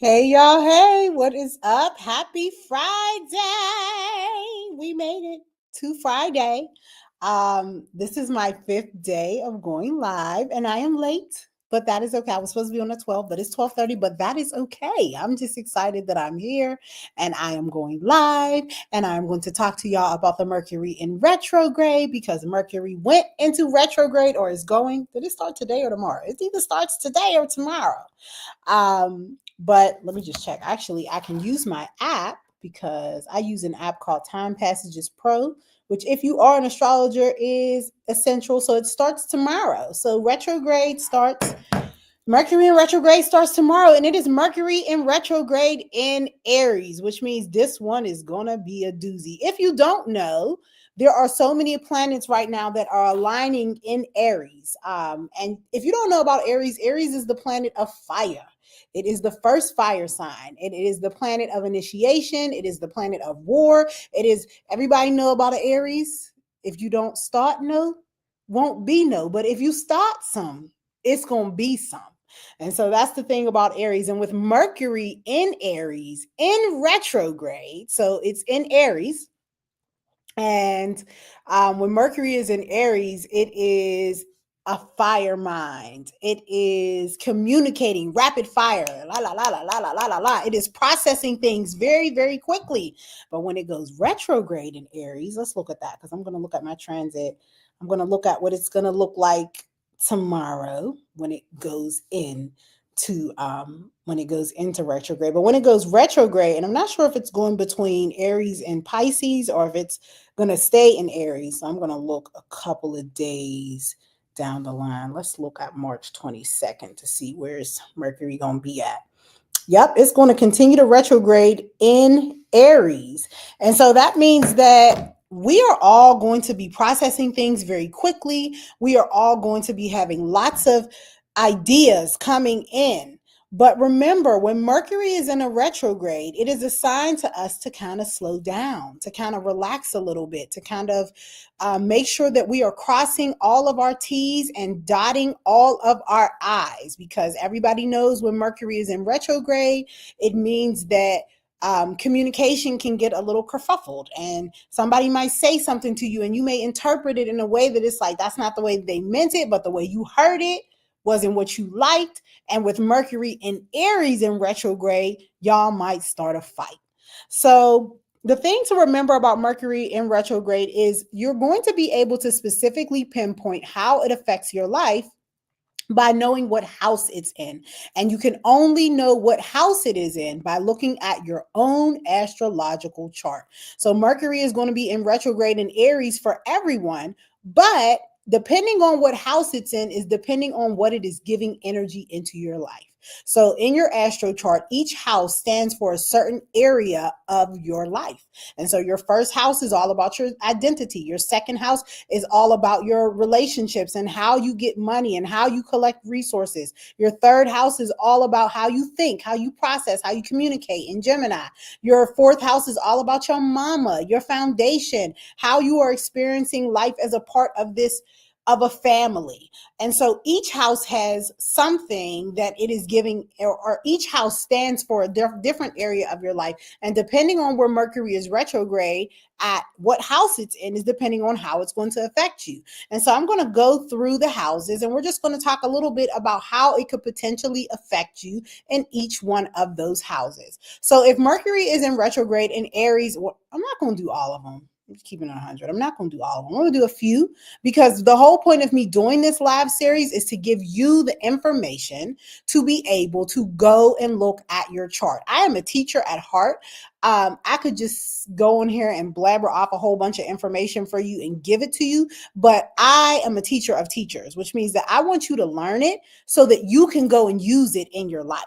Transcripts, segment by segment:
Hey y'all, hey, what is up? Happy Friday. We made it to Friday. This is my 5th day of going live and I am late, but that is okay. I was supposed to be on the 12th, but it's 12:30, but that is okay. I'm just excited that I'm here and I am going live and I'm going to talk to y'all about the Mercury in retrograde because Mercury went into retrograde or is going. Did it start today or tomorrow? It either starts today or tomorrow. But let me just check. Actually, I can use my app because I use an app called Time Passages Pro, which, if you are an astrologer, is essential. So it starts tomorrow. So retrograde starts. Mercury in retrograde starts tomorrow, and it is Mercury in retrograde in Aries, which means this one is gonna be a doozy. If you don't know, there are so many planets right now that are aligning in Aries. And if you don't know about Aries, Aries is the planet of fire. It is the first fire sign. It is the planet of initiation. It is the planet of war. It is everybody know about an Aries. If you don't start no, won't be no. But if you start some, it's gonna be some. And so that's the thing about Aries. And with Mercury in Aries in retrograde, so it's in Aries. And when Mercury is in Aries, it is a fire mind. It is communicating rapid fire. La la la la la la la la la. It is processing things very, very quickly. But when it goes retrograde in Aries, let's look at that because I'm going to look at my transit. I'm going to look at what it's going to look like tomorrow when it goes in to when it goes into retrograde. But when it goes retrograde, and I'm not sure if it's going between Aries and Pisces or if it's going to stay in Aries. So I'm going to look a couple of days down the line. Let's look at March 22nd to see where's Mercury going to be at. Yep, it's going to continue to retrograde in Aries. And so that means that we are all going to be processing things very quickly. We are all going to be having lots of ideas coming in. But remember, when Mercury is in a retrograde, it is a sign to us to kind of slow down, to kind of relax a little bit, to kind of make sure that we are crossing all of our T's and dotting all of our I's, because everybody knows when Mercury is in retrograde, it means that communication can get a little kerfuffled and somebody might say something to you and you may interpret it in a way that it's like, that's not the way they meant it, but the way you heard it wasn't what you liked. And with Mercury in Aries in retrograde, y'all might start a fight. So the thing to remember about Mercury in retrograde is you're going to be able to specifically pinpoint how it affects your life by knowing what house it's in. And you can only know what house it is in by looking at your own astrological chart. So Mercury is going to be in retrograde in Aries for everyone, but depending on what house it's in is depending on what it is giving energy into your life. So in your astro chart, each house stands for a certain area of your life. And so your first house is all about your identity. Your second house is all about your relationships and how you get money and how you collect resources. Your third house is all about how you think, how you process, how you communicate in Gemini. Your fourth house is all about your mama, your foundation, how you are experiencing life as a part of this of a family. And so each house has something that it is giving, or each house stands for a different area of your life. And depending on where Mercury is retrograde, at what house it's in is depending on how it's going to affect you. And so I'm going to go through the houses and we're just going to talk a little bit about how it could potentially affect you in each one of those houses. So if Mercury is in retrograde in Aries, well, I'm not going to do all of them. I'm just keeping it 100. I'm not going to do all of them. I'm going to do a few because the whole point of me doing this live series is to give you the information to be able to go and look at your chart. I am a teacher at heart. I could just go in here and blabber off a whole bunch of information for you and give it to you, but I am a teacher of teachers, which means that I want you to learn it so that you can go and use it in your life.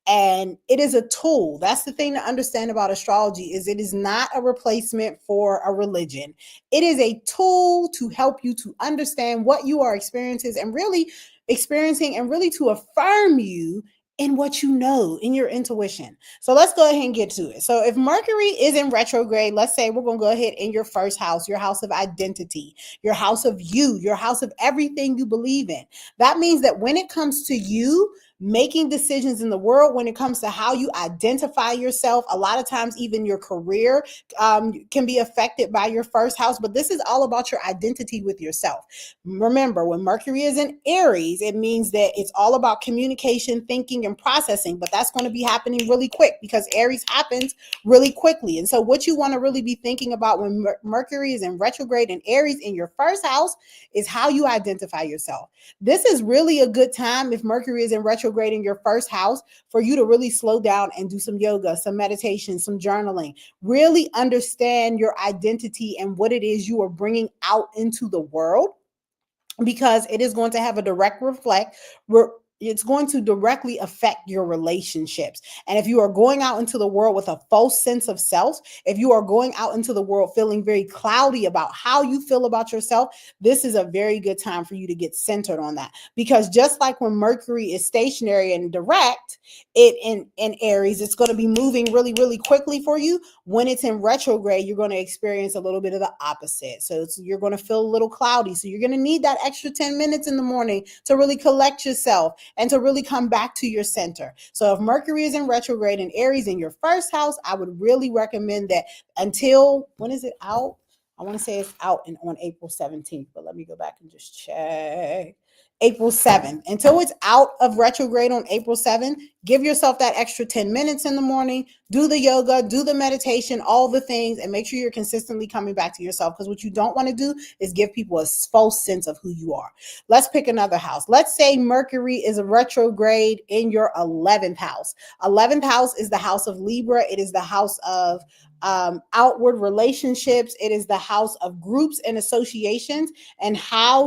And it is a tool. That's the thing to understand about astrology is it is not a replacement for a religion. It is a tool to help you to understand what you are experiencing and really to affirm you in what you know, in your intuition. So let's go ahead and get to it. So if Mercury is in retrograde, let's say we're going to go ahead in your first house, your house of identity, your house of you, your house of everything you believe in. That means that when it comes to you, making decisions in the world when it comes to how you identify yourself. A lot of times, even your career can be affected by your first house, but this is all about your identity with yourself. Remember, when Mercury is in Aries, it means that it's all about communication, thinking, and processing, but that's going to be happening really quick because Aries happens really quickly. And so what you want to really be thinking about when Mercury is in retrograde in Aries in your first house is how you identify yourself. This is really a good time if Mercury is in retrograde in your first house for you to really slow down and do some yoga, some meditation, some journaling. Really understand your identity and what it is you are bringing out into the world, because it is going to have a direct it's going to directly affect your relationships. And if you are going out into the world with a false sense of self, if you are going out into the world feeling very cloudy about how you feel about yourself, this is a very good time for you to get centered on that. Because just like when Mercury is stationary and direct, it in Aries, it's going to be moving really, really quickly for you. When it's in retrograde, you're going to experience a little bit of the opposite. So you're going to feel a little cloudy. So you're going to need that extra 10 minutes in the morning to really collect yourself and to really come back to your center. So if Mercury is in retrograde in Aries in your first house, I would really recommend that until, when is it out? I want to say it's out on April 17th, but let me go back and just check. April 7th. Until it's out of retrograde on April 7th, give yourself that extra 10 minutes in the morning, do the yoga, do the meditation, all the things, and make sure you're consistently coming back to yourself, because what you don't want to do is give people a false sense of who you are. Let's pick another house. Let's say Mercury is a retrograde in your 11th house. 11th house is the house of Libra. It is the house of outward relationships. It is the house of groups and associations, and how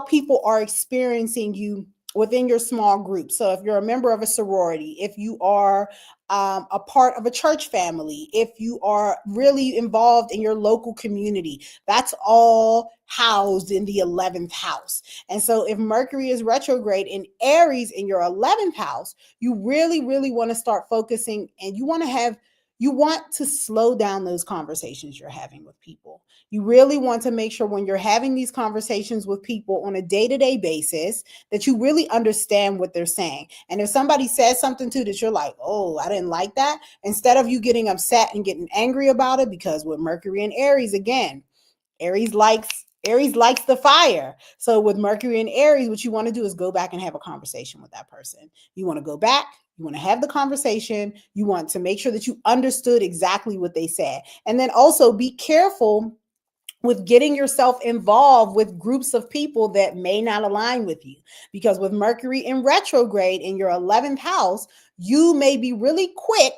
people are experiencing you within your small group. So if you're a member of a sorority, if you are a part of a church family, if you are really involved in your local community, that's all housed in the 11th house. And so if Mercury is retrograde in Aries in your 11th house, you really, really want to start focusing, and you want to slow down those conversations you're having with people. You really want to make sure when you're having these conversations with people on a day-to-day basis that you really understand what they're saying. And if somebody says something too that you're like, oh, I didn't like that, instead of you getting upset and getting angry about it, because with Mercury and Aries, again, Aries likes the fire. So with Mercury and Aries, what you want to do is go back and have a conversation with that person. You want to go back, you want to have the conversation, you want to make sure that you understood exactly what they said. And then also be careful with getting yourself involved with groups of people that may not align with you. Because with Mercury in retrograde in your 11th house, you may be really quick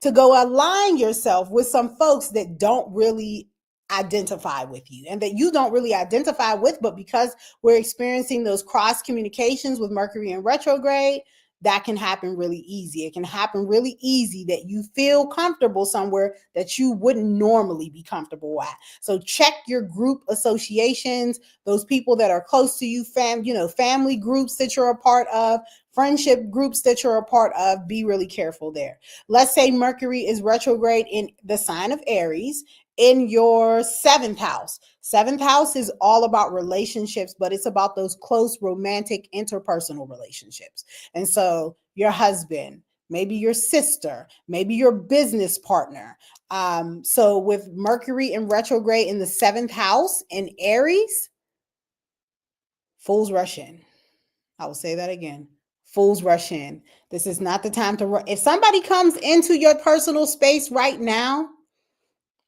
to go align yourself with some folks that don't really identify with you and that you don't really identify with, but because we're experiencing those cross communications with Mercury in retrograde, that can happen really easy. It can happen really easy that you feel comfortable somewhere that you wouldn't normally be comfortable at. So check your group associations, those people that are close to you, family groups that you're a part of, friendship groups that you're a part of. Be really careful there. Let's say Mercury is retrograde in the sign of Aries in your 7th house. 7th house is all about relationships, but it's about those close romantic interpersonal relationships. And so your husband, maybe your sister, maybe your business partner. So with Mercury in retrograde in the 7th house in Aries, fools rush in. I will say that again. Fools rush in. This is not the time to rush. If somebody comes into your personal space right now,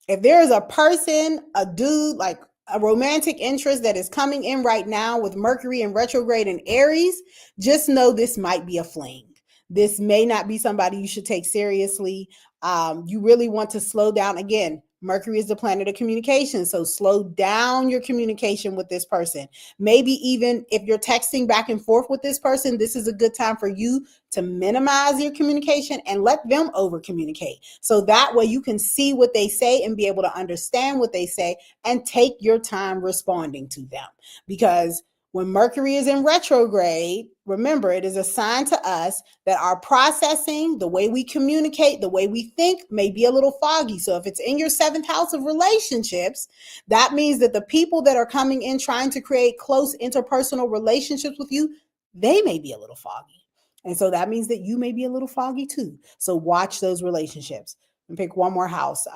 if there is a person, a dude, like a romantic interest that is coming in right now with Mercury in retrograde in Aries, just know this might be a fling. This may not be somebody you should take seriously. You really want to slow down. Again, Mercury is the planet of communication. So slow down your communication with this person. Maybe even if you're texting back and forth with this person, this is a good time for you to minimize your communication and let them over communicate. So that way you can see what they say and be able to understand what they say and take your time responding to them. Because When Mercury is in retrograde, remember, it is a sign to us that our processing, the way we communicate, the way we think may be a little foggy. So if it's in your seventh house of relationships, that means that the people that are coming in trying to create close interpersonal relationships with you, they may be a little foggy. And so that means that you may be a little foggy too. So watch those relationships. And pick one more house.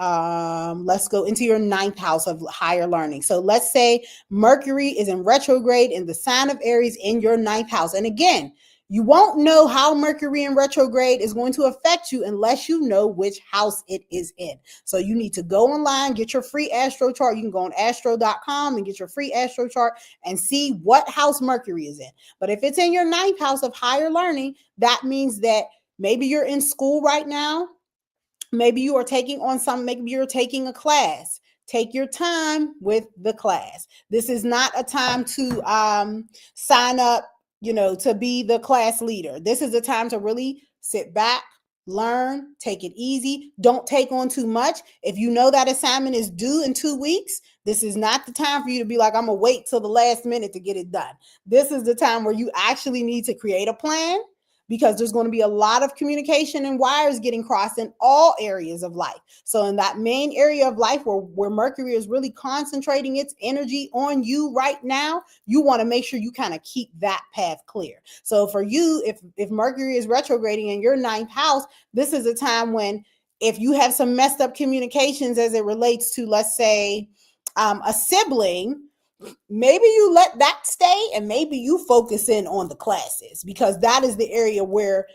Let's go into your ninth house of higher learning. So let's say Mercury is in retrograde in the sign of Aries in your ninth house. And again, you won't know how Mercury in retrograde is going to affect you unless you know which house it is in. So you need to go online, get your free astro chart. You can go on astro.com and get your free astro chart and see what house Mercury is in. But if it's in your ninth house of higher learning, that means that maybe you're in school right now. Maybe you are taking on some, maybe you're taking a class. Take your time with the class. This is not a time to sign up, to be the class leader. This is a time to really sit back, learn, take it easy. Don't take on too much. If you know that assignment is due in 2 weeks, this is not the time for you to be like, I'm going to wait till the last minute to get it done. This is the time where you actually need to create a plan, because there's going to be a lot of communication and wires getting crossed in all areas of life. So in that main area of life where Mercury is really concentrating its energy on you right now, you want to make sure you kind of keep that path clear. So for you, if Mercury is retrograding in your ninth house, this is a time when, if you have some messed up communications as it relates to, let's say, a sibling, maybe you let that stay and maybe you focus in on the classes, because that is the area where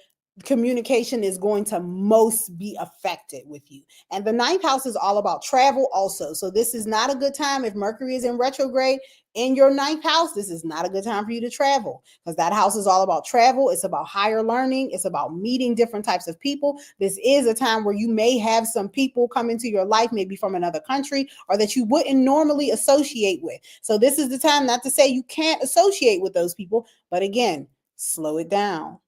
communication is going to most be affected with you. And the ninth house is all about travel also. So this is not a good time. If Mercury is in retrograde in your ninth house, this is not a good time for you to travel, because that house is all about travel. It's about higher learning. It's about meeting different types of people. This is a time where you may have some people come into your life, maybe from another country, or that you wouldn't normally associate with. So this is the time, not to say you can't associate with those people, but again, slow it down.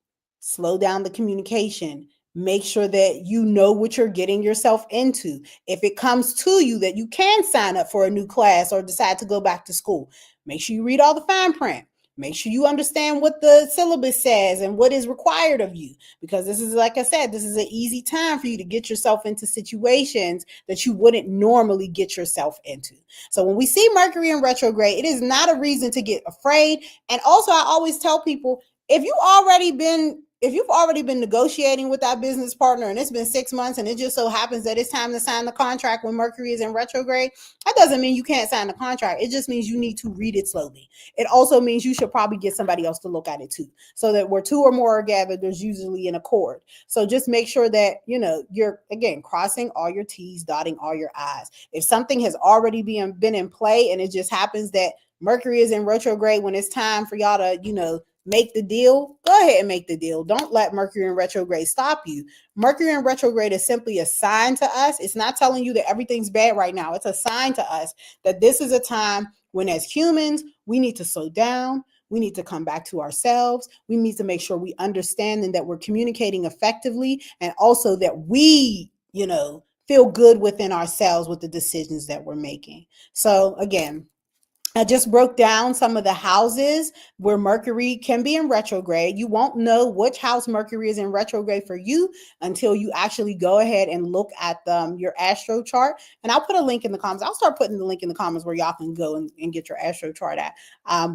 Slow down the communication. Make sure that you know what you're getting yourself into. If it comes to you that you can sign up for a new class or decide to go back to school, make sure you read all the fine print. Make sure you understand what the syllabus says and what is required of you, because this is, like I said, this is an easy time for you to get yourself into situations that you wouldn't normally get yourself into. So when we see Mercury in retrograde, it is not a reason to get afraid. And also, I always tell people, if you've already been negotiating with that business partner and it's been 6 months and it just so happens that it's time to sign the contract when Mercury is in retrograde, that doesn't mean you can't sign the contract. It just means you need to read it slowly. It also means you should probably get somebody else to look at it too, so that where two or more are gathered, there's usually an accord. So just make sure that, you're, again, crossing all your T's, dotting all your I's. If something has already been in play and it just happens that Mercury is in retrograde when it's time for y'all to, make the deal, go ahead and make the deal. Don't let Mercury in retrograde stop you. Mercury in retrograde is simply a sign to us. It's not telling you that everything's bad right now. It's a sign to us that this is a time when, as humans, we need to slow down. We need to come back to ourselves. We need to make sure we understand and that we're communicating effectively, and also that we, feel good within ourselves with the decisions that we're making. So again, I just broke down some of the houses where Mercury can be in retrograde. You won't know which house Mercury is in retrograde for you until you actually go ahead and look at your astro chart. And I'll put a link in the comments. I'll start putting the link in the comments where y'all can go and get your astro chart at.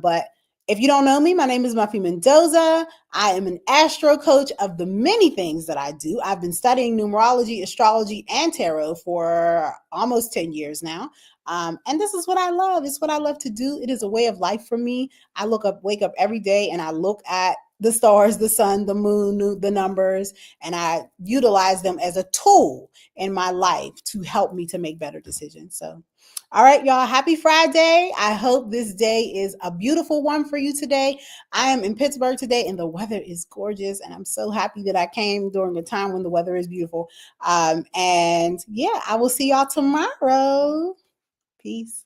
But if you don't know me, my name is Muffy Mendoza. I am an astro coach of the many things that I do. I've been studying numerology, astrology, and tarot for almost 10 years now. And this is what I love. It's what I love to do. It is a way of life for me. I wake up every day and I look at the stars, the sun, the moon, the numbers, and I utilize them as a tool in my life to help me to make better decisions. So, all right, y'all, happy Friday. I hope this day is a beautiful one for you today. I am in Pittsburgh today and the weather is gorgeous. And I'm so happy that I came during a time when the weather is beautiful. And yeah, I will see y'all tomorrow. Peace.